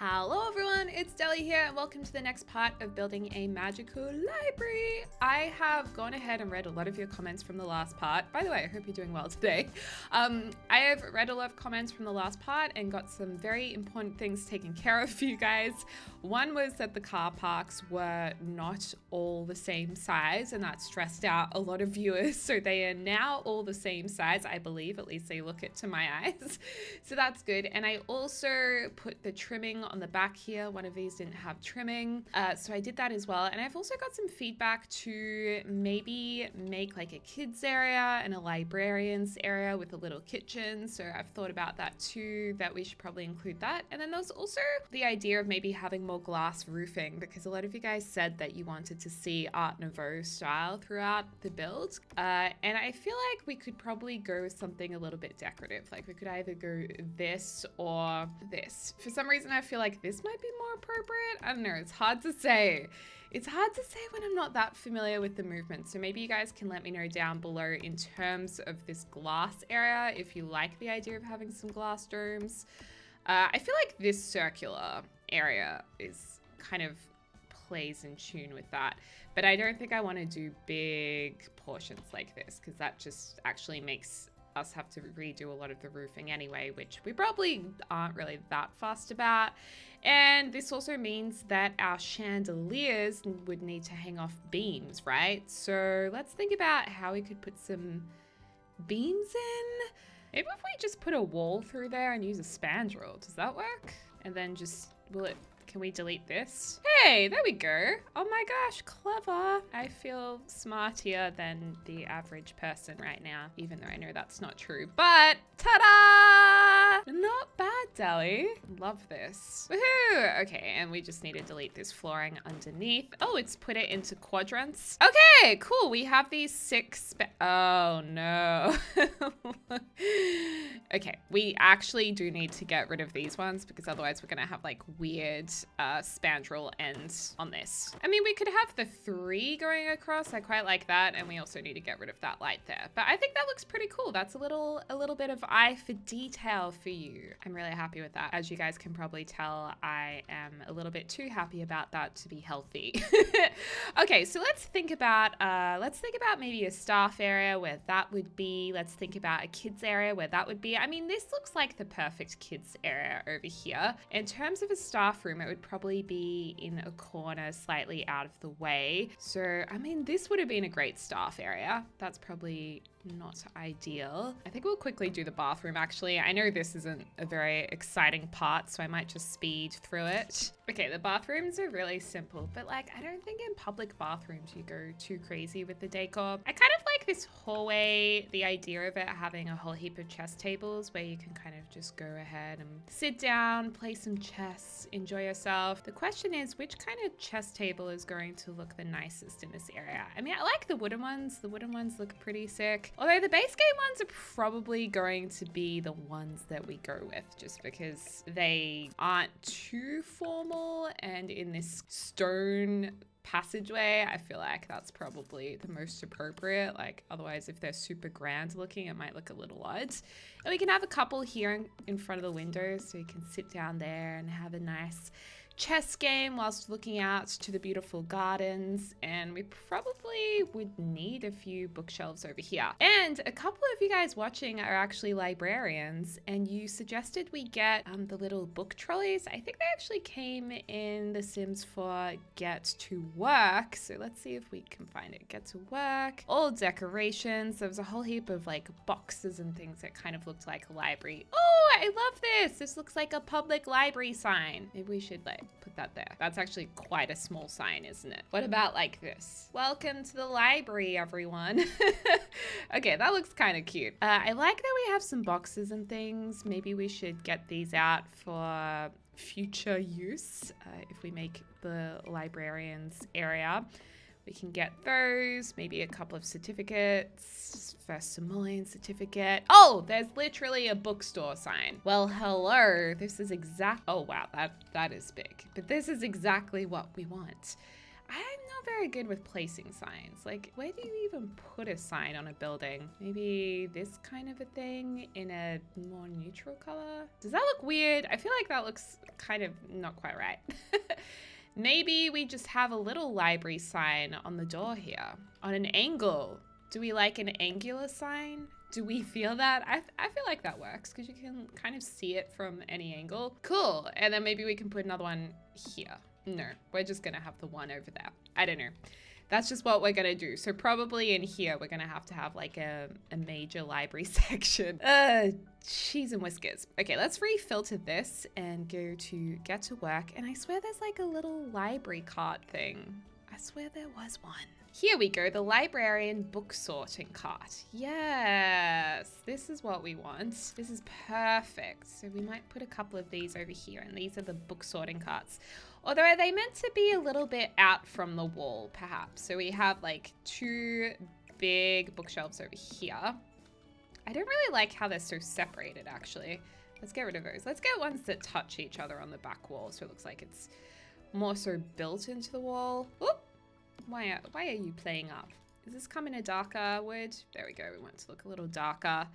Hello everyone, it's Deli here and welcome to the next part of building a magical library. I have gone ahead and read a lot of your comments from the last part. By the way, I hope you're doing well today. I have read a lot of comments from the last part and got some very important things taken care of for you guys. One was that the car parks were not all the same size and that stressed out a lot of viewers. So they are now all the same size, I believe, at least they look it to my eyes. So that's good. And I also put the trimming on the back here. One of these didn't have trimming. So I did that as well. And I've also got some feedback to maybe make like a kids area and a librarians area with a little kitchen. So I've thought about that too, that we should probably include that. And then there's also the idea of maybe having more glass roofing, because a lot of you guys said that you wanted to see Art Nouveau style throughout the build. And I feel like we could probably go with something a little bit decorative. Like we could either go this or this. For some reason, I feel like this might be more appropriate. I don't know, it's hard to say. It's hard to say when I'm not that familiar with the movement. So maybe you guys can let me know down below in terms of this glass area, if you like the idea of having some glass domes. I feel like this circular area is kind of plays in tune with that. But I don't think I want to do big portions like this, because that just actually makes us have to redo a lot of the roofing anyway, which we probably aren't really that fussed about. And this also means that our chandeliers would need to hang off beams, right? So let's think about how we could put some beams in. Maybe if we just put a wall through there and use a spandrel, does that work? And then just, can we delete this? Hey, there we go. Oh my gosh, clever. I feel smarter than the average person right now, even though I know that's not true. But ta-da! Not bad, Deli. Love this. Woohoo! Okay, and we just need to delete this flooring underneath. Oh, it's put it into quadrants. Okay, cool. We have these six. Oh no. Okay, we actually do need to get rid of these ones because otherwise we're gonna have like weird spandrel ends on this. I mean, we could have the 3 going across. I quite like that, and we also need to get rid of that light there. But I think that looks pretty cool. That's a little bit of eye for detail for you. I'm really happy with that. As you guys can probably tell, I am a little bit too happy about that to be healthy. Okay, so let's think about maybe a staff area where that would be. Let's think about a kids area where that would be. I mean, this looks like the perfect kids area over here. In terms of a staff room, it would probably be in a corner slightly out of the way. So, I mean, this would have been a great staff area. That's probably not ideal. I think we'll quickly do the bathroom actually. I know this isn't a very exciting part, so I might just speed through it. Okay, the bathrooms are really simple, but like, I don't think in public bathrooms you go too crazy with the decor. I kind of like this hallway, the idea of it having a whole heap of chess tables where you can kind of just go ahead and sit down, play some chess, enjoy yourself. The question is, which kind of chess table is going to look the nicest in this area? I mean, I like the wooden ones. The wooden ones look pretty sick. Although the base game ones are probably going to be the ones that we go with, just because they aren't too formal, and in this stone passageway, I feel like that's probably the most appropriate. Like, otherwise, if they're super grand looking, it might look a little odd. And we can have a couple here in front of the window, so you can sit down there and have a nice chess game whilst looking out to the beautiful gardens. And we probably would need a few bookshelves over here. And a couple of you guys watching are actually librarians, and you suggested we get the little book trolleys. I think they actually came in The Sims 4 Get to Work. So let's see if we can find it. Get to Work. All decorations. There was a whole heap of like boxes and things that kind of looked like a library. Oh, I love this. This looks like a public library sign. Maybe we should like put that there. That's actually quite a small sign, isn't it? What about like this? Welcome to the library, everyone. Okay, that looks kind of cute. I like that we have some boxes and things. Maybe we should get these out for future use. If we make the librarians area, we can get those, maybe a couple of certificates, first simoleon certificate. Oh, there's literally a bookstore sign. Well, hello, this is oh wow, that is big. But this is exactly what we want. I'm not very good with placing signs. Like, where do you even put a sign on a building? Maybe this kind of a thing in a more neutral color? Does that look weird? I feel like that looks kind of not quite right. Maybe we just have a little library sign on the door here, on an angle. Do we like an angular sign? Do we feel that? I feel like that works because you can kind of see it from any angle. Cool. And then maybe we can put another one here. No, we're just going to have the one over there. I don't know. That's just what we're going to do. So probably in here, we're going to have like a major library section. Cheese and whiskers. Okay, let's refilter this and go to get to work. And I swear there's like a little library cart thing. I swear there was one. Here we go, the Librarian book sorting cart. Yes, this is what we want. This is perfect. So we might put a couple of these over here, and these are the book sorting carts. Although are they meant to be a little bit out from the wall, perhaps? So we have like 2 big bookshelves over here. I don't really like how they're so separated, actually. Let's get rid of those. Let's get ones that touch each other on the back wall, so it looks like it's more so built into the wall. Oop. Why are you playing up? Does this come in a darker wood? There we go. We want to look a little darker.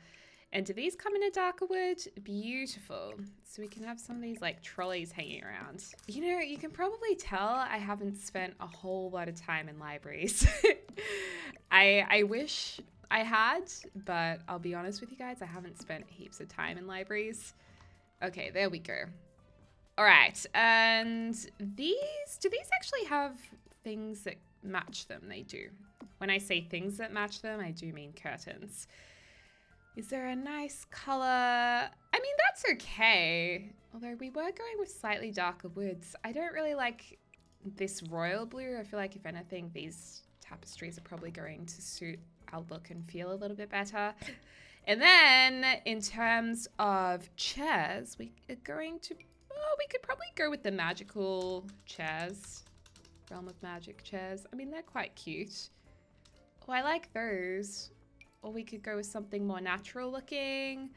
And do these come in a darker wood? Beautiful. So we can have some of these like trolleys hanging around. You know, you can probably tell I haven't spent a whole lot of time in libraries. I wish I had, but I'll be honest with you guys, I haven't spent heaps of time in libraries. Okay, there we go. All right, and do these actually have things that match them? They do. When I say things that match them, I do mean curtains. Is there a nice color? I mean, that's okay. Although we were going with slightly darker woods. I don't really like this royal blue. I feel like if anything, these tapestries are probably going to suit our look and feel a little bit better. And then in terms of chairs, we are going to, we could probably go with the magical chairs. Realm of Magic chairs. I mean, they're quite cute. Oh, I like those. Or we could go with something more natural looking.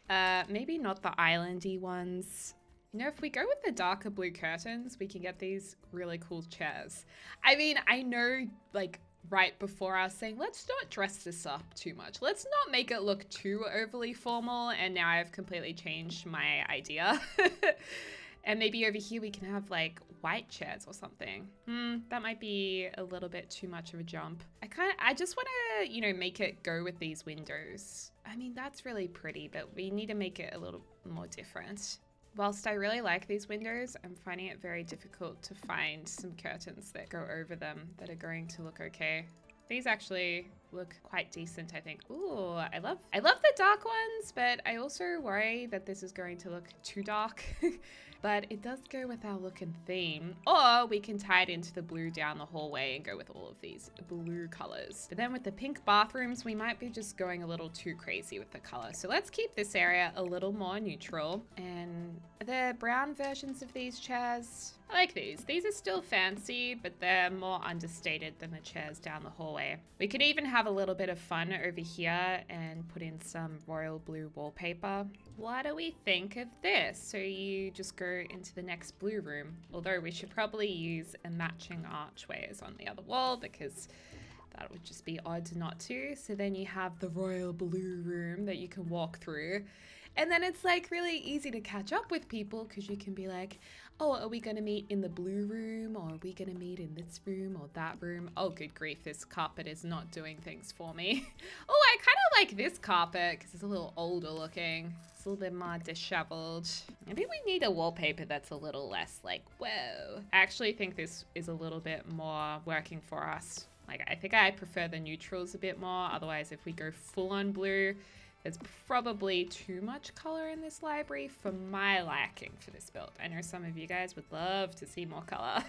Maybe not the islandy ones. You know, if we go with the darker blue curtains, we can get these really cool chairs. I mean, I know, like, right before I was saying, let's not dress this up too much. Let's not make it look too overly formal. And now I've completely changed my idea. And maybe over here we can have like white chairs or something. That might be a little bit too much of a jump. I just want to, you know, make it go with these windows. I mean, that's really pretty, but we need to make it a little more different. Whilst I really like these windows, I'm finding it very difficult to find some curtains that go over them that are going to look okay. These actually look quite decent, I think. Ooh, I love the dark ones, but I also worry that this is going to look too dark. But it does go with our look and theme. Or we can tie it into the blue down the hallway and go with all of these blue colors. But then with the pink bathrooms, we might be just going a little too crazy with the color. So let's keep this area a little more neutral. And the brown versions of these chairs, I like these. These are still fancy, but they're more understated than the chairs down the hallway. We could even have a little bit of fun over here and put in some royal blue wallpaper. What do we think of this? So you just go into the next blue room, although we should probably use a matching archways on the other wall because that would just be odd not to. So then you have the royal blue room that you can walk through. And then it's like really easy to catch up with people because you can be like, oh, are we going to meet in the blue room, or are we going to meet in this room or that room? Oh, good grief, this carpet is not doing things for me. Oh, I kind of like this carpet because it's a little older looking. It's a little bit more disheveled. Maybe we need a wallpaper that's a little less like, whoa. I actually think this is a little bit more working for us. Like, I think I prefer the neutrals a bit more. Otherwise, if we go full on blue, there's probably too much color in this library for my liking for this build. I know some of you guys would love to see more color.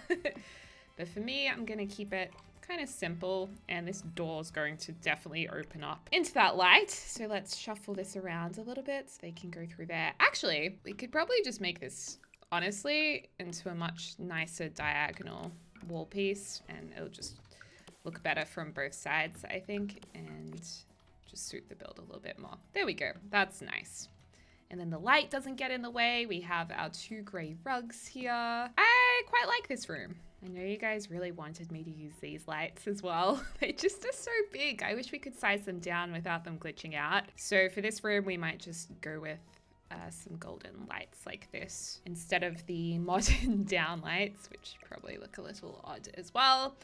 But for me, I'm going to keep it kind of simple. And this door is going to definitely open up into that light. So let's shuffle this around a little bit so they can go through there. Actually, we could probably just make this, honestly, into a much nicer diagonal wall piece. And it'll just look better from both sides, I think. And just suit the build a little bit more. There we go. That's nice. And then the light doesn't get in the way. We have our 2 gray rugs here. I quite like this room. I know you guys really wanted me to use these lights as well. They just are so big. I wish we could size them down without them glitching out. So for this room, we might just go with some golden lights like this instead of the modern down lights, which probably look a little odd as well.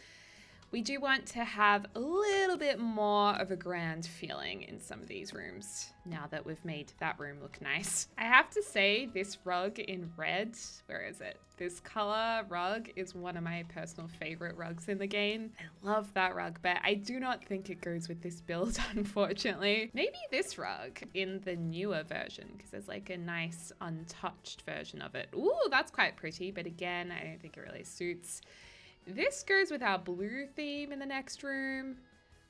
We do want to have a little bit more of a grand feeling in some of these rooms now that we've made that room look nice. I have to say this rug in red, where is it? This color rug is one of my personal favorite rugs in the game. I love that rug, but I do not think it goes with this build, unfortunately. Maybe this rug in the newer version, because there's like a nice untouched version of it. Ooh, that's quite pretty, but again, I don't think it really suits. This goes with our blue theme in the next room.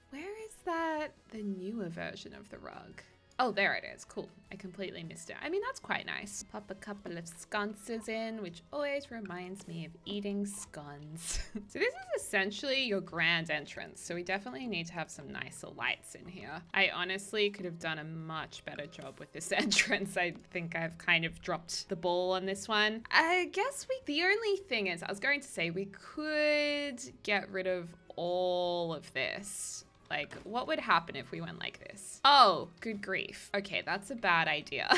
Where is that? The newer version of the rug. Oh, there it is. Cool. I completely missed it. I mean, that's quite nice. Pop a couple of sconces in, which always reminds me of eating scones. So this is essentially your grand entrance. So we definitely need to have some nicer lights in here. I honestly could have done a much better job with this entrance. I think I've kind of dropped the ball on this one. I guess the only thing is, I was going to say we could get rid of all of this. Like, what would happen if we went like this? Oh, good grief. Okay, that's a bad idea.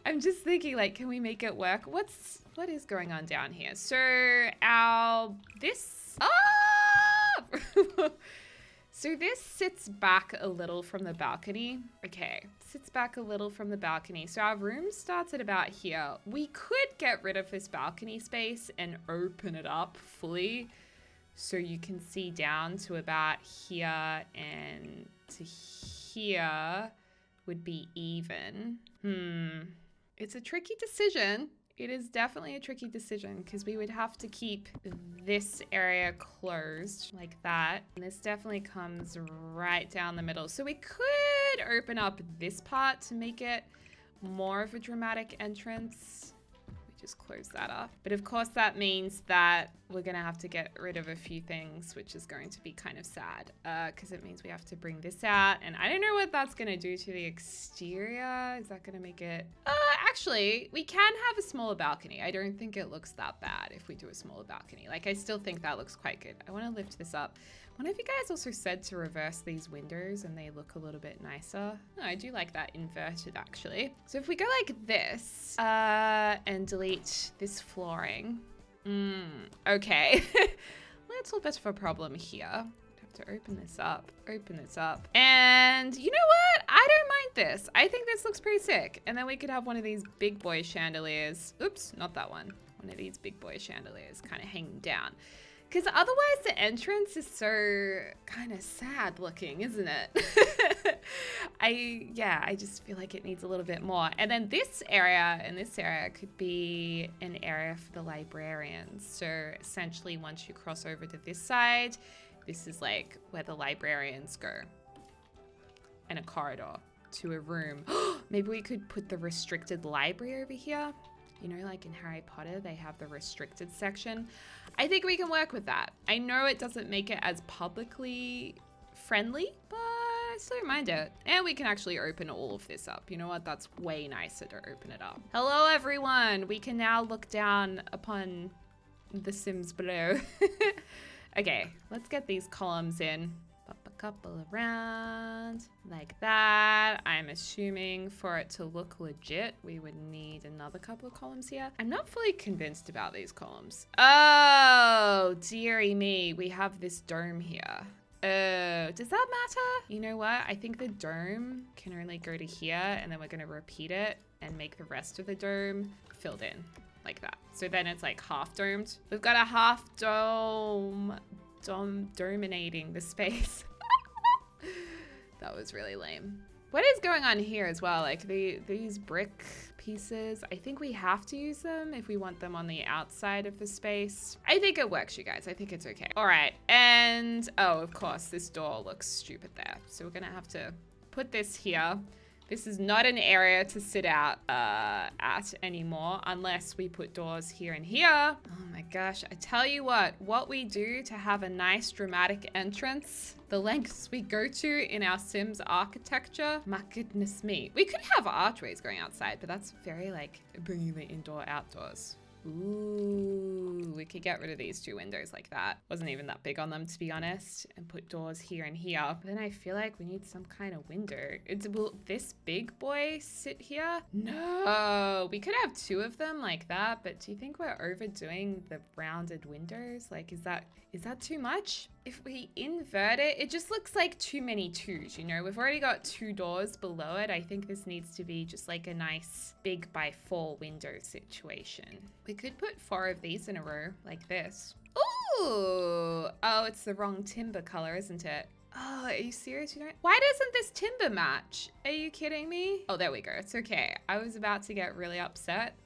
I'm just thinking, like, can we make it work? What is going on down here? So so this sits back a little from the balcony. Okay, sits back a little from the balcony. So our room starts at about here. We could get rid of this balcony space and open it up fully, so you can see down to about here, and to here would be even. It's a tricky decision. It is definitely a tricky decision because we would have to keep this area closed like that. And this definitely comes right down the middle. So we could open up this part to make it more of a dramatic entrance. Just close that up. But of course that means that we're gonna have to get rid of a few things, which is going to be kind of sad because it means we have to bring this out, and I don't know what that's gonna do to the exterior. Is that gonna make it actually we can have a smaller balcony. I don't think it looks that bad if we do a smaller balcony. Like, I still think that looks quite good. I want to lift this up. One of you guys also said to reverse these windows and they look a little bit nicer. No, I do like that inverted actually. So if we go like this and delete this flooring. Okay. Little bit of a problem here. Have to open this up, and you know what? I don't mind this. I think this looks pretty sick. And then we could have one of these big boy chandeliers. Oops, not that one. One of these big boy chandeliers kind of hanging down. Because otherwise the entrance is so kind of sad looking, isn't it? I just feel like it needs a little bit more. And then this area and this area could be an area for the librarians. So essentially once you cross over to this side, this is like where the librarians go. And a corridor to a room. Maybe we could put the restricted library over here. You know, like in Harry Potter, they have the restricted section. I think we can work with that. I know it doesn't make it as publicly friendly, but I still don't mind it. And we can actually open all of this up. You know what? That's way nicer to open it up. Hello, everyone. We can now look down upon the Sims below. Okay, let's get these columns in. Pop a couple around like that. I'm assuming for it to look legit, we would need another couple of columns here. I'm not fully convinced about these columns. Oh, dearie me. We have this dome here. Oh, does that matter? You know what? I think the dome can only go to here, and then we're going to repeat it and make the rest of the dome filled in like that. So then it's like half domed. We've got a half dome. Dominating the space. That was really lame. What is going on here as well? Like these brick pieces, I think we have to use them if we want them on the outside of the space. I think it works, you guys. I think it's okay. All right, and oh, of course, this door looks stupid there. So we're gonna have to put this here. This is not an area to sit out at anymore unless we put doors here and here. Oh my gosh, I tell you what we do to have a nice dramatic entrance, the lengths we go to in our Sims architecture, my goodness me. We could have archways going outside, but that's very like bringing the indoor outdoors. Ooh, we could get rid of these 2 windows like that. Wasn't even that big on them, to be honest, and put doors here and here. But then I feel like we need some kind of window. Will this big boy sit here? No, we could have 2 of them like that, but do you think we're overdoing the rounded windows? Like, is that too much? If we invert it, it just looks like too many 2s, you know? We've already got 2 doors below it. I think this needs to be just like a nice big by 4 window situation. We could put 4 of these in a row like this. Ooh! Oh, it's the wrong timber color, isn't it? Oh, are you serious? You don't? Why doesn't this timber match? Are you kidding me? Oh, there we go. It's okay. I was about to get really upset.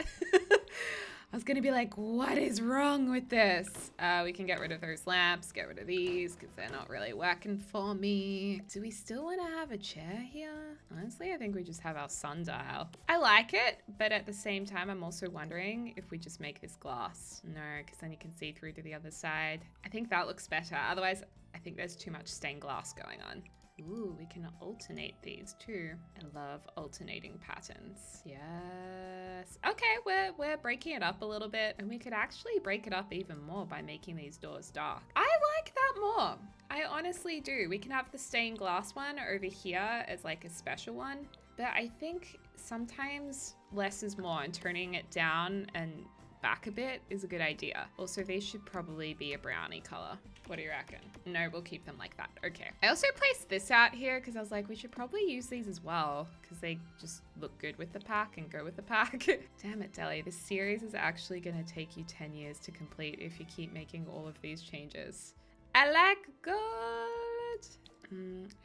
I was gonna be like, what is wrong with this? We can get rid of those lamps, get rid of these, because they're not really working for me. Do we still want to have a chair here? Honestly, I think we just have our sundial. I like it, but at the same time, I'm also wondering if we just make this glass. No, because then you can see through to the other side. I think that looks better. Otherwise, I think there's too much stained glass going on. Ooh, we can alternate these too. I love alternating patterns. Yes. Okay, we're breaking it up a little bit, and we could actually break it up even more by making these doors dark. I like that more. I honestly do. We can have the stained glass one over here as like a special one, but I think sometimes less is more, and turning it down and back a bit is a good idea. Also, they should probably be a brownie color. What do you reckon? No, we'll keep them like that. Okay. I also placed this out here because I was like, we should probably use these as well because they just look good with the pack and go with the pack. Damn it, Deli. This series is actually going to take you 10 years to complete if you keep making all of these changes. I like good.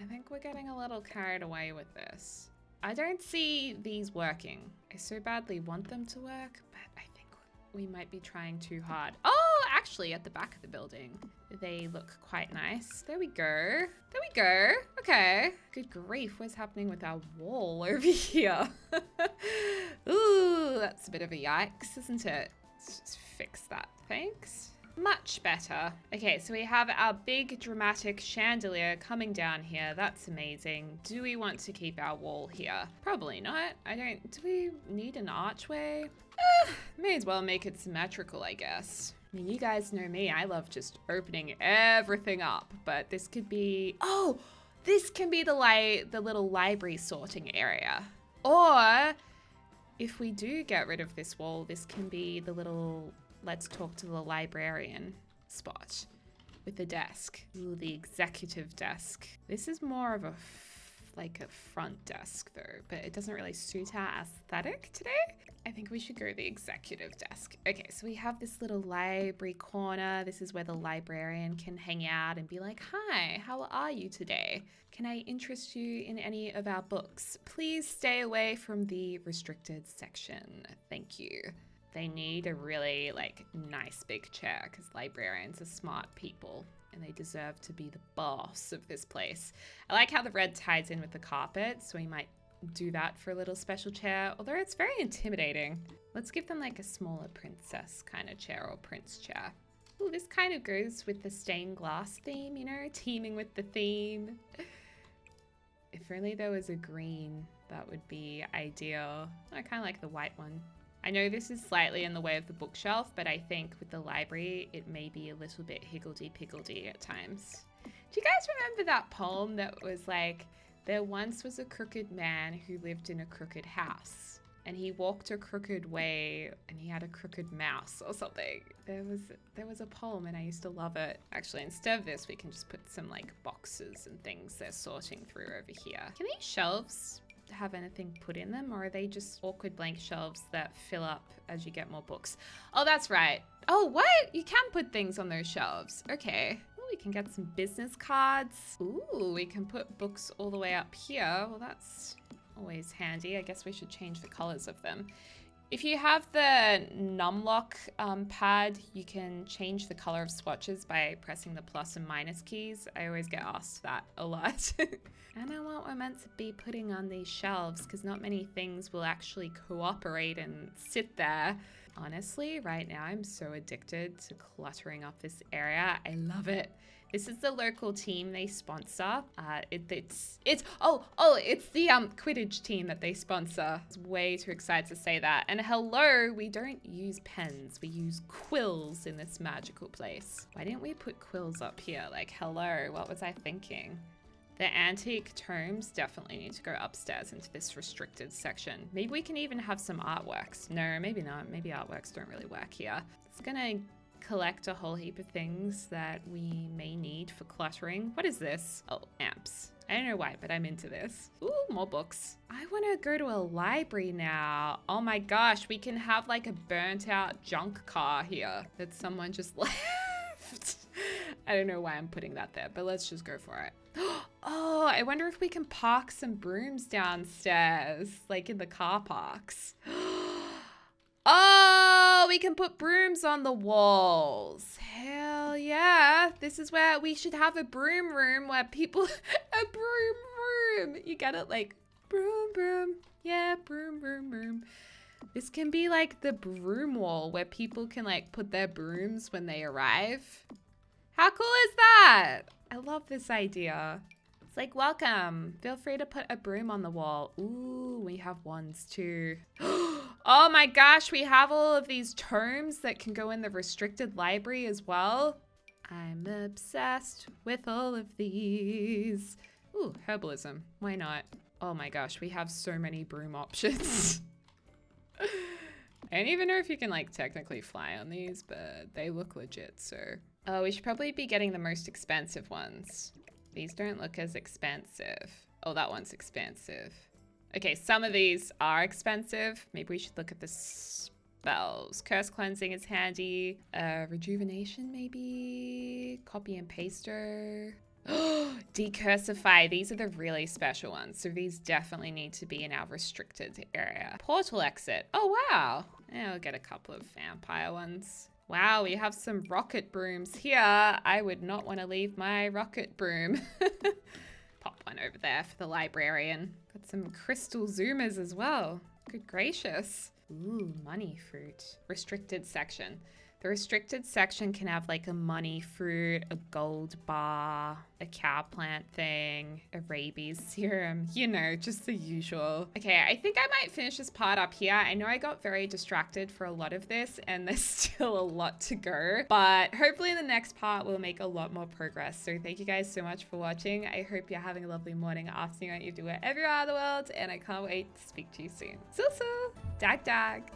I think we're getting a little carried away with this. I don't see these working. I so badly want them to work, but I think we might be trying too hard. Oh, actually, at the back of the building, they look quite nice. There we go. There we go. Okay. Good grief. What's happening with our wall over here? Ooh, that's a bit of a yikes, isn't it? Let's just fix that. Thanks. Much better. Okay, so we have our big dramatic chandelier coming down here. That's amazing. Do we want to keep our wall here? Probably not. Do we need an archway? May as well make it symmetrical, I guess. I mean, you guys know me. I love just opening everything up, but this could be, oh, this can be the little library sorting area. Or if we do get rid of this wall, this can be the little let's talk to the librarian spot with the desk. Ooh, the executive desk. This is more of a like a front desk though, but it doesn't really suit our aesthetic today. I think we should go the executive desk. Okay, so we have this little library corner. This is where the librarian can hang out and be like, hi, how are you today? Can I interest you in any of our books? Please stay away from the restricted section. Thank you. They need a really like nice big chair because librarians are smart people and they deserve to be the boss of this place. I like how the red ties in with the carpet, so we might do that for a little special chair, although it's very intimidating. Let's give them like a smaller princess kind of chair or prince chair. Ooh, this kind of goes with the stained glass theme, you know, teaming with the theme. If only there was a green, that would be ideal. I kind of like the white one. I know this is slightly in the way of the bookshelf, but I think with the library, it may be a little bit higgledy-piggledy at times. Do you guys remember that poem that was like, there once was a crooked man who lived in a crooked house, and he walked a crooked way, and he had a crooked mouse or something. There was a poem, and I used to love it. Actually, instead of this, we can just put some like boxes and things they're sorting through over here. Can these shelves have anything put in them, or are they just awkward blank shelves that fill up as you get more books? Oh, that's right. Oh, what? You can put things on those shelves. Okay. Ooh, we can get some business cards. Ooh, we can put books all the way up here. Well, that's always handy. I guess we should change the colors of them. If you have the numlock pad, you can change the color of swatches by pressing the plus and minus keys. I always get asked that a lot. I know what we're meant to be putting on these shelves because not many things will actually cooperate and sit there. Honestly, right now I'm so addicted to cluttering up this area. I love it. This is the local team they sponsor. It's the Quidditch team that they sponsor. I was way too excited to say that. And hello, we don't use pens. We use quills in this magical place. Why didn't we put quills up here? Like, hello, what was I thinking? The antique tomes definitely need to go upstairs into this restricted section. Maybe we can even have some artworks. No, maybe not. Maybe artworks don't really work here. It's gonna collect a whole heap of things that we may need for cluttering. What is this? Oh, amps. I don't know why, but I'm into this. Ooh, more books. I want to go to a library now. Oh my gosh, we can have like a burnt out junk car here that someone just left. I don't know why I'm putting that there, but let's just go for it. Oh, I wonder if we can park some brooms downstairs, like in the car parks. Oh, we can put brooms on the walls. Hell yeah. This is where we should have a broom room where people, a broom room. You get it? Like broom, broom. Yeah, broom, broom, broom. This can be like the broom wall where people can like put their brooms when they arrive. How cool is that? I love this idea. It's like, welcome. Feel free to put a broom on the wall. Ooh, we have wands too. Oh my gosh, we have all of these tomes that can go in the restricted library as well. I'm obsessed with all of these. Ooh, herbalism. Why not? Oh my gosh, we have so many broom options. I don't even know if you can like technically fly on these, but they look legit, so. Oh, we should probably be getting the most expensive ones. These don't look as expensive. Oh, that one's expensive. Okay, some of these are expensive. Maybe we should look at the spells. Curse cleansing is handy. Rejuvenation, maybe. Copy and paster. Decursify. These are the really special ones. So these definitely need to be in our restricted area. Portal exit. Oh, wow. Yeah, I'll get a couple of vampire ones. Wow, we have some rocket brooms here. I would not want to leave my rocket broom. Pop one over there for the librarian. Got some crystal zoomers as well. Good gracious. Ooh, money fruit. Restricted section. The restricted section can have like a money fruit, a gold bar, a cow plant thing, a rabies serum, you know, just the usual. Okay, I think I might finish this part up here. I know I got very distracted for a lot of this and there's still a lot to go, but hopefully in the next part we'll make a lot more progress. So thank you guys so much for watching. I hope you're having a lovely morning, afternoon, you do wherever you are in the world, and I can't wait to speak to you soon. So, dag dag.